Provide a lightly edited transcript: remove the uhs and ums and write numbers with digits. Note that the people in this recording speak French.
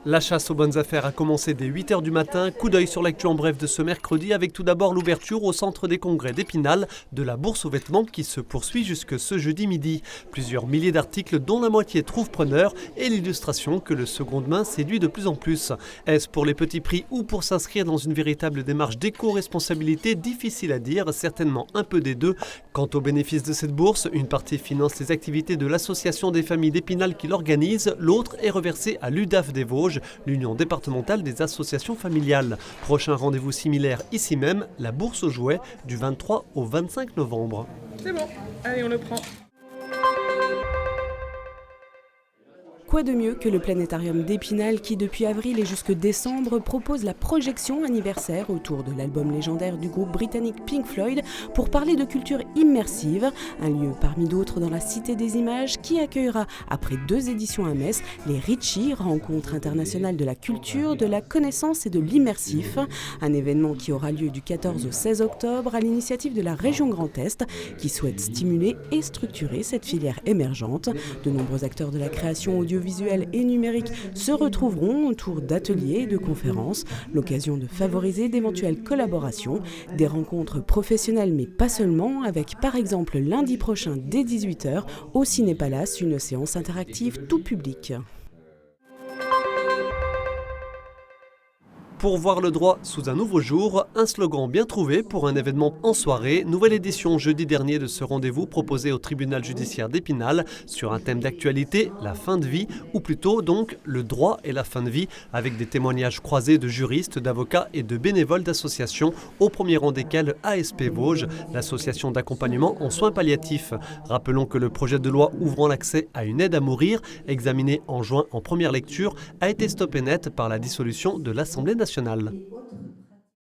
La chasse aux bonnes affaires a commencé dès 8h du matin. Coup d'œil sur l'actu en bref de ce mercredi avec tout d'abord l'ouverture au centre des congrès d'Épinal de la bourse aux vêtements qui se poursuit jusque ce jeudi midi. Plusieurs milliers d'articles dont la moitié trouvent preneur et l'illustration que le seconde main séduit de plus en plus. Est-ce pour les petits prix ou pour s'inscrire dans une véritable démarche d'éco-responsabilité? Difficile à dire, certainement un peu des deux. Quant aux bénéfices de cette bourse, une partie finance les activités de l'association des familles d'Épinal qui l'organise, l'autre est reversée à l'UDAF des Vosges, l'Union départementale des associations familiales. Prochain rendez-vous similaire ici même, la bourse aux jouets du 23 au 25 novembre. C'est bon, allez on le prend. Quoi de mieux que le planétarium d'Épinal qui, depuis avril et jusque décembre, propose la projection anniversaire autour de l'album légendaire du groupe britannique Pink Floyd pour parler de culture immersive, un lieu parmi d'autres dans la Cité des Images qui accueillera, après 2 éditions à Metz, les Ritchie, rencontres internationales de la culture, de la connaissance et de l'immersif, un événement qui aura lieu du 14 au 16 octobre à l'initiative de la région Grand Est qui souhaite stimuler et structurer cette filière émergente. De nombreux acteurs de la création audiovisuelle et numérique se retrouveront autour d'ateliers et de conférences, l'occasion de favoriser d'éventuelles collaborations, des rencontres professionnelles mais pas seulement, avec par exemple lundi prochain dès 18h au Ciné-Palace une séance interactive tout public. Pour voir le droit sous un nouveau jour, un slogan bien trouvé pour un événement en soirée. Nouvelle édition jeudi dernier de ce rendez-vous proposé au tribunal judiciaire d'Épinal sur un thème d'actualité, la fin de vie, ou plutôt donc le droit et la fin de vie, avec des témoignages croisés de juristes, d'avocats et de bénévoles d'associations, au premier rang desquels ASP Vosges, l'association d'accompagnement en soins palliatifs. Rappelons que le projet de loi ouvrant l'accès à une aide à mourir, examiné en juin en première lecture, a été stoppé net par la dissolution de l'Assemblée nationale.